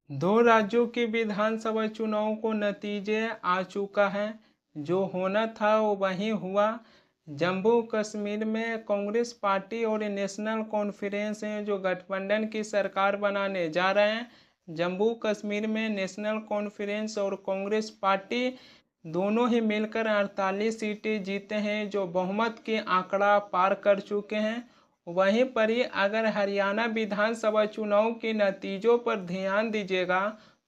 दो राज्यों के विधानसभा चुनाव को नतीजे आ चुका है। जो होना था वो वही हुआ। जम्मू कश्मीर में कांग्रेस पार्टी और नेशनल कॉन्फ्रेंस हैं जो गठबंधन की सरकार बनाने जा रहे हैं। जम्मू कश्मीर में नेशनल कॉन्फ्रेंस और कांग्रेस पार्टी दोनों ही मिलकर 48 सीटें जीते हैं, जो बहुमत की आंकड़ा पार कर चुके हैं। वहीं पर ही अगर हरियाणा विधानसभा चुनाव के नतीजों पर ध्यान दीजिएगा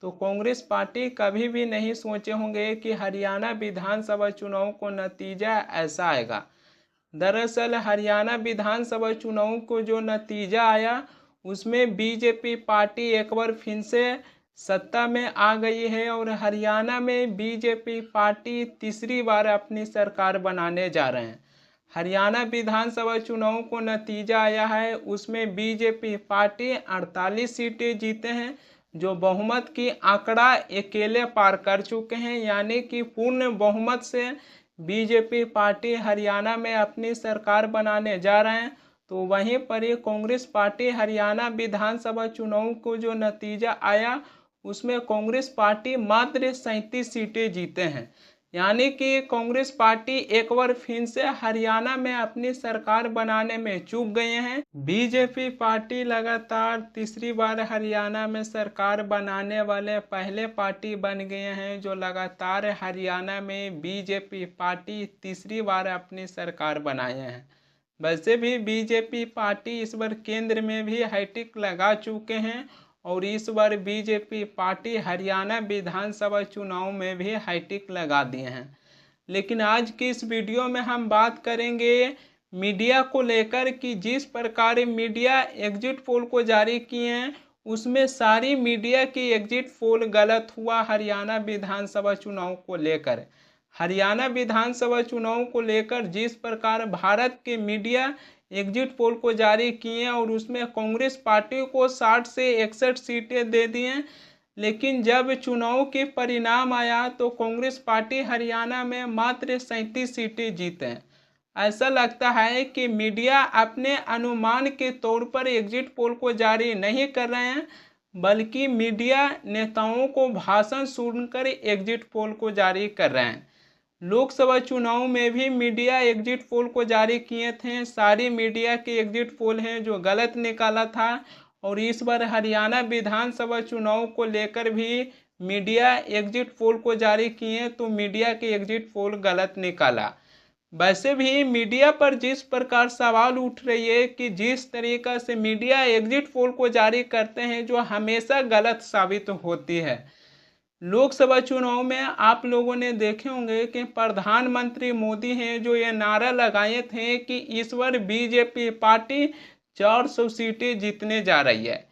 तो कांग्रेस पार्टी कभी भी नहीं सोचे होंगे कि हरियाणा विधानसभा चुनाव को नतीजा ऐसा आएगा। दरअसल हरियाणा विधानसभा चुनाव को जो नतीजा आया उसमें बीजेपी पार्टी एक बार फिर से सत्ता में आ गई है और हरियाणा में बीजेपी पार्टी तीसरी बार अपनी सरकार बनाने जा रहे हैं। हरियाणा विधानसभा चुनाव को नतीजा आया है, उसमें बीजेपी पार्टी 48 सीटें जीते हैं, जो बहुमत की आंकड़ा अकेले पार कर चुके हैं। यानी कि पूर्ण बहुमत से बीजेपी पार्टी हरियाणा में अपनी सरकार बनाने जा रहे हैं। तो वहीं पर ही कांग्रेस पार्टी हरियाणा विधानसभा चुनाव को जो नतीजा आया उसमें कांग्रेस पार्टी मात्र 37 सीटें जीते हैं। यानी कि कांग्रेस पार्टी एक बार फिर से हरियाणा में अपनी सरकार बनाने में चूक गए हैं। बीजेपी पार्टी लगातार तीसरी बार हरियाणा में सरकार बनाने वाले पहले पार्टी बन गए हैं, जो लगातार हरियाणा में बीजेपी पार्टी तीसरी बार अपनी सरकार बनाए हैं। वैसे भी बीजेपी पार्टी इस बार केंद्र में भी हैट्रिक लगा चुके हैं और इस बार बीजेपी पार्टी हरियाणा विधानसभा चुनाव में भी हैट्रिक लगा दिए हैं। लेकिन आज की इस वीडियो में हम बात करेंगे मीडिया को लेकर कि जिस प्रकार मीडिया एग्जिट पोल को जारी किए हैं उसमें सारी मीडिया की एग्जिट पोल गलत हुआ। हरियाणा विधानसभा चुनाव को लेकर जिस प्रकार भारत के मीडिया एग्जिट पोल को जारी किए और उसमें कांग्रेस पार्टी को 60 से 61 सीटें दे दी हैं, लेकिन जब चुनाव के परिणाम आया तो कांग्रेस पार्टी हरियाणा में मात्र 37 सीटें जीते हैं। ऐसा लगता है कि मीडिया अपने अनुमान के तौर पर एग्जिट पोल को जारी नहीं कर रहे हैं, बल्कि मीडिया नेताओं को भाषण सुनकर एग्जिट पोल को जारी कर रहे हैं। लोकसभा चुनाव में भी मीडिया एग्जिट पोल को जारी किए थे, सारी मीडिया के एग्जिट पोल हैं जो गलत निकाला था। और इस बार हरियाणा विधानसभा चुनाव को लेकर भी मीडिया एग्जिट पोल को जारी किए तो मीडिया के एग्जिट पोल गलत निकाला। वैसे भी मीडिया पर जिस प्रकार सवाल उठ रही है कि जिस तरीका से मीडिया एग्जिट पोल को जारी करते हैं जो हमेशा गलत साबित होती है। लोकसभा चुनाव में आप लोगों ने देखे होंगे कि प्रधानमंत्री मोदी हैं जो ये नारा लगाए थे कि इस बार बीजेपी पार्टी 400 सीटें जीतने जा रही है।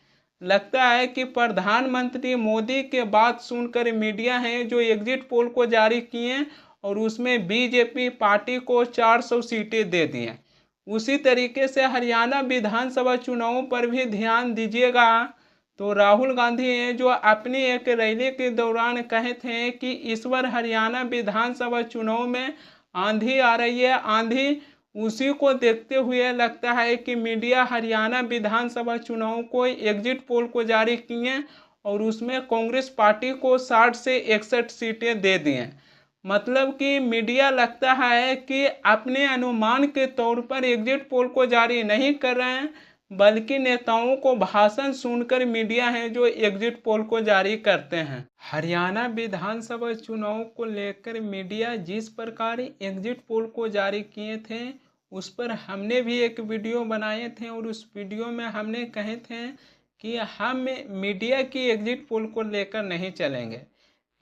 लगता है कि प्रधानमंत्री मोदी के बात सुनकर मीडिया है जो एग्जिट पोल को जारी किए और उसमें बीजेपी पार्टी को 400 सीटें दे दी हैं। उसी तरीके से हरियाणा विधानसभा चुनाव पर भी ध्यान दीजिएगा तो राहुल गांधी हैं जो अपनी एक रैली के दौरान कहे थे कि इस बार हरियाणा विधानसभा चुनाव में आंधी आ रही है। आंधी उसी को देखते हुए लगता है कि मीडिया हरियाणा विधानसभा चुनाव को एग्जिट पोल को जारी किए और उसमें कांग्रेस पार्टी को 60 से 61 सीटें दे दी हैं। मतलब कि मीडिया लगता है कि अपने अनुमान के तौर पर एग्जिट पोल को जारी नहीं कर रहे हैं, बल्कि नेताओं को भाषण सुनकर मीडिया है जो एग्जिट पोल को जारी करते हैं। हरियाणा विधानसभा चुनाव को लेकर मीडिया जिस प्रकार एग्जिट पोल को जारी किए थे उस पर हमने भी एक वीडियो बनाए थे और उस वीडियो में हमने कहे थे कि हम मीडिया की एग्जिट पोल को लेकर नहीं चलेंगे,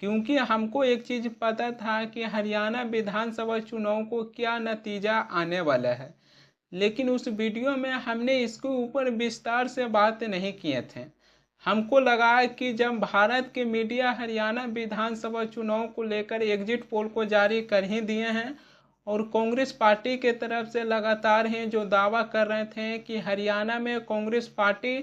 क्योंकि हमको एक चीज़ पता था कि हरियाणा विधानसभा चुनाव को क्या नतीजा आने वाला है। लेकिन उस वीडियो में हमने इसके ऊपर विस्तार से बात नहीं किए थे। हमको लगा कि जब भारत के मीडिया हरियाणा विधानसभा चुनाव को लेकर एग्जिट पोल को जारी कर ही दिए हैं और कांग्रेस पार्टी के तरफ से लगातार हैं जो दावा कर रहे थे कि हरियाणा में कांग्रेस पार्टी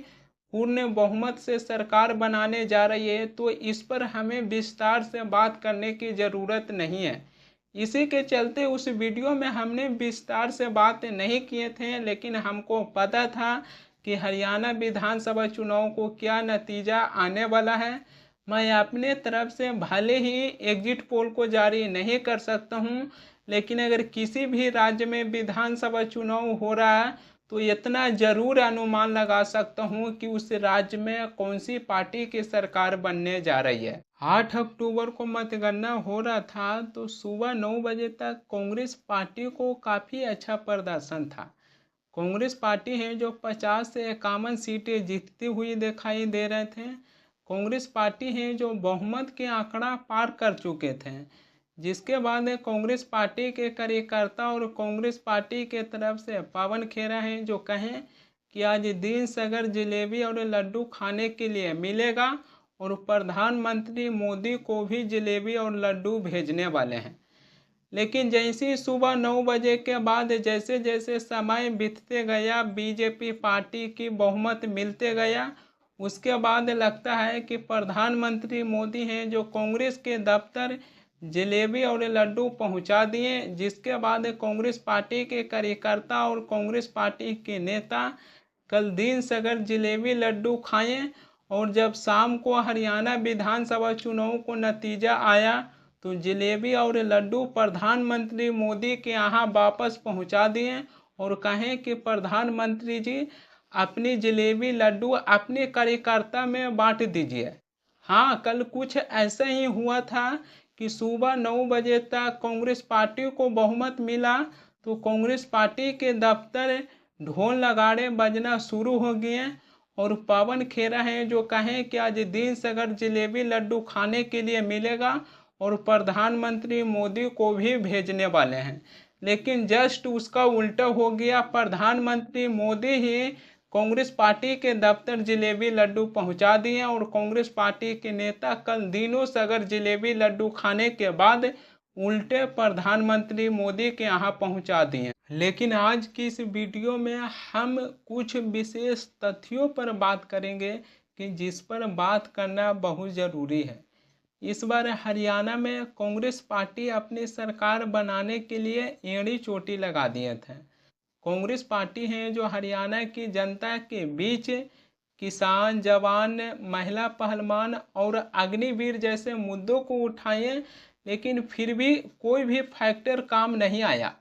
पूर्ण बहुमत से सरकार बनाने जा रही है, तो इस पर हमें विस्तार से बात करने की ज़रूरत नहीं है। इसी के चलते उस वीडियो में हमने विस्तार से बात नहीं किए थे, लेकिन हमको पता था कि हरियाणा विधानसभा चुनाव को क्या नतीजा आने वाला है। मैं अपने तरफ से भले ही एग्जिट पोल को जारी नहीं कर सकता हूँ, लेकिन अगर किसी भी राज्य में विधानसभा चुनाव हो रहा है तो इतना ज़रूर अनुमान लगा सकता हूँ कि उस राज्य में कौन सी पार्टी की सरकार बनने जा रही है। 8 अक्टूबर को मतगणना हो रहा था तो सुबह 9 बजे तक कांग्रेस पार्टी को काफ़ी अच्छा प्रदर्शन था। कांग्रेस पार्टी है जो 50 से 51 सीटें जीतती हुई दिखाई दे रहे थे। कांग्रेस पार्टी है जो बहुमत के आंकड़ा पार कर चुके थे, जिसके बाद कांग्रेस पार्टी के कार्यकर्ता और कांग्रेस पार्टी के तरफ से पवन खेरा है जो कहें कि आज दिन सगर जलेबी और लड्डू खाने के लिए मिलेगा और प्रधानमंत्री मोदी को भी जलेबी और लड्डू भेजने वाले हैं। लेकिन जैसे ही सुबह 9 बजे के बाद जैसे जैसे समय बीतते गया, बीजेपी पार्टी की बहुमत मिलते गया, उसके बाद लगता है कि प्रधानमंत्री मोदी हैं जो कांग्रेस के दफ्तर जलेबी और लड्डू पहुंचा दिए, जिसके बाद कांग्रेस पार्टी के कार्यकर्ता और कांग्रेस पार्टी के नेता कल दिन सगर जलेबी लड्डू खाएं। और जब शाम को हरियाणा विधानसभा चुनाव को नतीजा आया तो जलेबी और लड्डू प्रधानमंत्री मोदी के यहाँ वापस पहुँचा दिए और कहें कि प्रधानमंत्री जी अपनी जलेबी लड्डू अपने कार्यकर्ता में बांट दीजिए। हाँ, कल कुछ ऐसा ही हुआ था कि सुबह 9 बजे तक कांग्रेस पार्टी को बहुमत मिला तो कांग्रेस पार्टी के दफ्तर ढोल नगाड़े बजना शुरू हो गए और पवन खेरा है जो कहें कि आज दिन सगर जलेबी लड्डू खाने के लिए मिलेगा और प्रधानमंत्री मोदी को भी भेजने वाले हैं। लेकिन जस्ट उसका उल्टा हो गया, प्रधानमंत्री मोदी ही कांग्रेस पार्टी के दफ्तर जलेबी लड्डू पहुंचा दिए और कांग्रेस पार्टी के नेता कल दिनों सगर जलेबी लड्डू खाने के बाद उल्टे प्रधानमंत्री मोदी के यहाँ पहुंचा दिए। लेकिन आज की इस वीडियो में हम कुछ विशेष तथ्यों पर बात करेंगे कि जिस पर बात करना बहुत ज़रूरी है। इस बार हरियाणा में कांग्रेस पार्टी अपनी सरकार बनाने के लिए एड़ी चोटी लगा दिए थे। कांग्रेस पार्टी है जो हरियाणा की जनता के बीच किसान, जवान, महिला पहलवान और अग्निवीर जैसे मुद्दों को उठाए, लेकिन फिर भी कोई भी फैक्टर काम नहीं आया।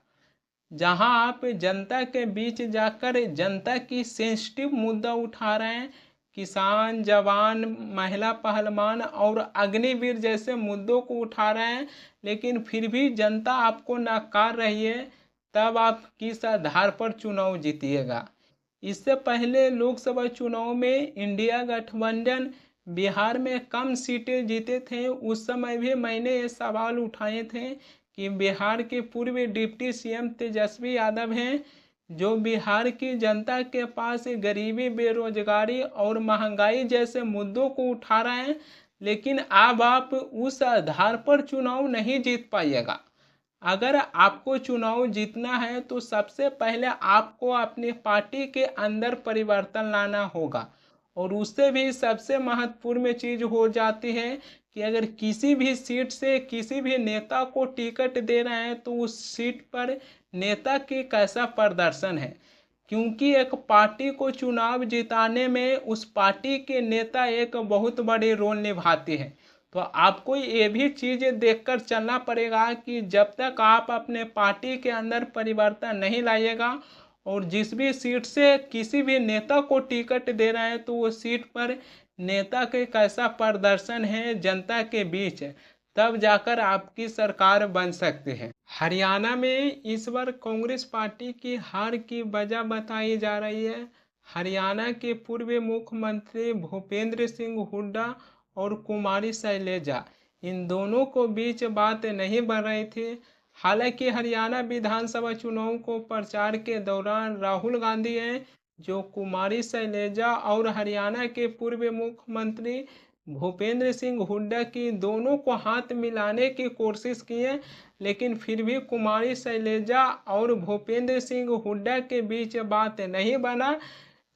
जहां आप जनता के बीच जाकर जनता की सेंसिटिव मुद्दा उठा रहे हैं, किसान, जवान, महिला पहलवान और अग्निवीर जैसे मुद्दों को उठा रहे हैं, लेकिन फिर भी जनता आपको नकार रही है, तब आप किस आधार पर चुनाव जीतिएगा। इससे पहले लोकसभा चुनाव में इंडिया गठबंधन बिहार में कम सीटें जीते थे। उस समय भी मैंने ये सवाल उठाए थे कि बिहार के पूर्व डिप्टी सीएम तेजस्वी यादव हैं जो बिहार की जनता के पास गरीबी, बेरोजगारी और महंगाई जैसे मुद्दों को उठा रहे हैं, लेकिन अब आप उस आधार पर चुनाव नहीं जीत पाइएगा। अगर आपको चुनाव जीतना है तो सबसे पहले आपको अपनी पार्टी के अंदर परिवर्तन लाना होगा और उससे भी सबसे महत्वपूर्ण चीज़ हो जाती है कि अगर किसी भी सीट से किसी भी नेता को टिकट दे रहे हैं तो उस सीट पर नेता की कैसा प्रदर्शन है, क्योंकि एक पार्टी को चुनाव जिताने में उस पार्टी के नेता एक बहुत बड़ी रोल निभाते हैं। तो आपको ये भी चीज़ देखकर चलना पड़ेगा कि जब तक आप अपने पार्टी के अंदर परिवर्तन नहीं लाइएगा और जिस भी सीट से किसी भी नेता को टिकट दे रहे हैं तो वो सीट पर नेता के कैसा प्रदर्शन है जनता के बीच, तब जाकर आपकी सरकार बन सकती है। हरियाणा में इस बार कांग्रेस पार्टी की हार की वजह बताई जा रही है। हरियाणा के पूर्व मुख्यमंत्री भूपेंद्र सिंह हुड्डा और कुमारी शैलजा, इन दोनों को बीच बात नहीं बन रही थी। हालांकि हरियाणा विधानसभा चुनाव को प्रचार के दौरान राहुल गांधी हैं जो कुमारी शैलजा और हरियाणा के पूर्व मुख्यमंत्री भूपेंद्र सिंह हुड्डा की दोनों को हाथ मिलाने की कोशिश की है, लेकिन फिर भी कुमारी शैलजा और भूपेंद्र सिंह हुड्डा के बीच बात नहीं बना,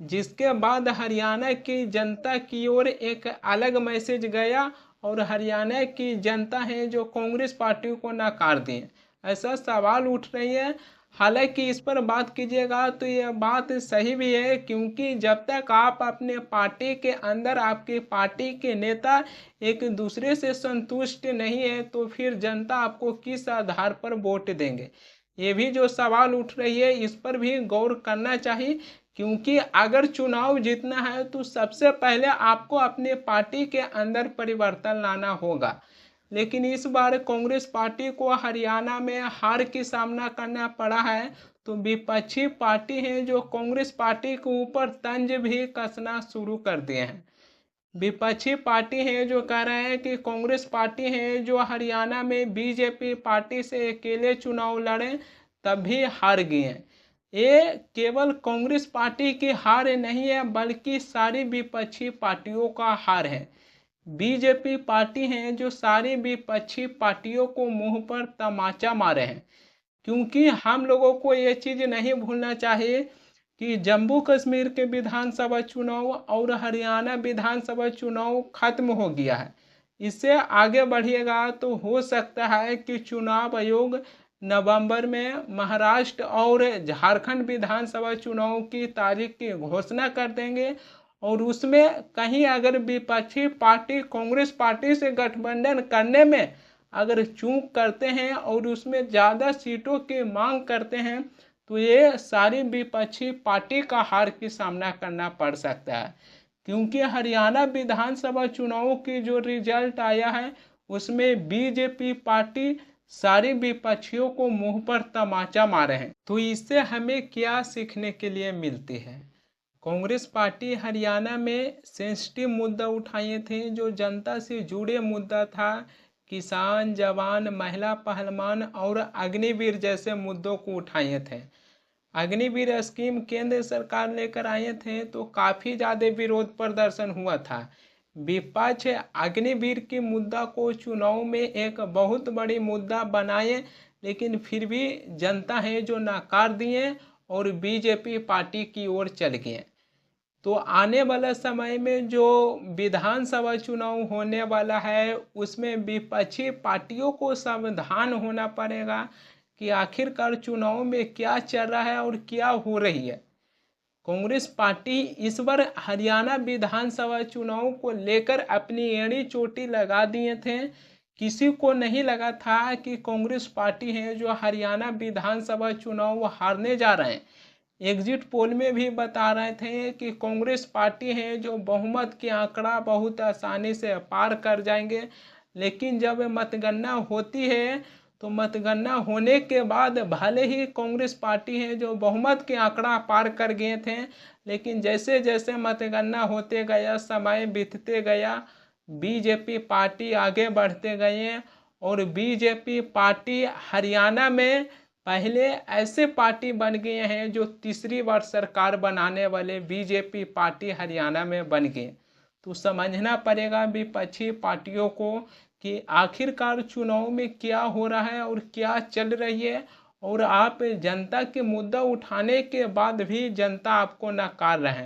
जिसके बाद हरियाणा की जनता की ओर एक अलग मैसेज गया और हरियाणा की जनता है जो कांग्रेस पार्टी को नकार दी। ऐसा सवाल उठ रही है हालांकि इस पर बात कीजिएगा तो यह बात सही भी है, क्योंकि जब तक आप अपने पार्टी के अंदर आपकी पार्टी के नेता एक दूसरे से संतुष्ट नहीं है तो फिर जनता आपको किस आधार पर वोट देंगे। ये भी जो सवाल उठ रही है इस पर भी गौर करना चाहिए, क्योंकि अगर चुनाव जीतना है तो सबसे पहले आपको अपने पार्टी के अंदर परिवर्तन लाना होगा। लेकिन इस बार कांग्रेस पार्टी को हरियाणा में हार की सामना करना पड़ा है, तो विपक्षी पार्टी हैं जो कांग्रेस पार्टी के ऊपर तंज भी कसना शुरू कर दिए हैं। विपक्षी पार्टी है जो कह रहे हैं कि कांग्रेस पार्टी है जो हरियाणा में बीजेपी पार्टी से अकेले चुनाव लड़े तब भी हार गए हैं। ये केवल कांग्रेस पार्टी की हार नहीं है बल्कि सारी विपक्षी पार्टियों का हार है। बीजेपी पार्टी है जो सारी विपक्षी पार्टियों को मुंह पर तमाचा मारे हैं, क्योंकि हम लोगों को ये चीज़ नहीं भूलना चाहिए कि जम्मू कश्मीर के विधानसभा चुनाव और हरियाणा विधानसभा चुनाव खत्म हो गया है। इससे आगे बढ़िएगा तो हो सकता है कि चुनाव आयोग नवंबर में महाराष्ट्र और झारखंड विधानसभा चुनाव की तारीख की घोषणा कर देंगे, और उसमें कहीं अगर विपक्षी पार्टी कांग्रेस पार्टी से गठबंधन करने में अगर चूक करते हैं और उसमें ज़्यादा सीटों की मांग करते हैं तो ये सारी विपक्षी पार्टी का हार की सामना करना पड़ सकता है। क्योंकि हरियाणा विधानसभा चुनाव की जो रिजल्ट आया है उसमें बीजेपी पार्टी सारी विपक्षियों को मुंह पर तमाचा मारे हैं। तो इससे हमें क्या सीखने के लिए मिलती है? कांग्रेस पार्टी हरियाणा में सेंसिटिव मुद्दा उठाए थे, जो जनता से जुड़े मुद्दा था। किसान, जवान, महिला पहलवान और अग्निवीर जैसे मुद्दों को उठाए थे। अग्निवीर स्कीम केंद्र सरकार लेकर आए थे तो काफ़ी ज़्यादा विरोध प्रदर्शन हुआ था। विपक्ष अग्निवीर की मुद्दा को चुनाव में एक बहुत बड़ी मुद्दा बनाए, लेकिन फिर भी जनता है जो नकार दिए और बीजेपी पार्टी की ओर चल गए। तो आने वाला समय में जो विधानसभा चुनाव होने वाला है उसमें विपक्षी पार्टियों को सावधान होना पड़ेगा कि आखिरकार चुनाव में क्या चल रहा है और क्या हो रही है। कांग्रेस पार्टी इस बार हरियाणा विधानसभा चुनाव को लेकर अपनी एड़ी चोटी लगा दिए थे। किसी को नहीं लगा था कि कांग्रेस पार्टी है जो हरियाणा विधानसभा चुनाव हारने जा रहे हैं। एग्जिट पोल में भी बता रहे थे कि कांग्रेस पार्टी है जो बहुमत की आंकड़ा बहुत आसानी से पार कर जाएंगे, लेकिन जब मतगणना होती है तो मतगणना होने के बाद भले ही कांग्रेस पार्टी है जो बहुमत के आंकड़ा पार कर गए थे, लेकिन जैसे जैसे मतगणना होते गया, समय बीतते गया, बीजेपी पार्टी आगे बढ़ते गए और बीजेपी पार्टी हरियाणा में पहले ऐसे पार्टी बन गए हैं जो तीसरी बार सरकार बनाने वाले बीजेपी पार्टी हरियाणा में बन गए। तो समझना पड़ेगा विपक्षी पार्टियों को कि आखिरकार चुनाव में क्या हो रहा है और क्या चल रही है, और आप जनता के मुद्दा उठाने के बाद भी जनता आपको नकार रहे हैं।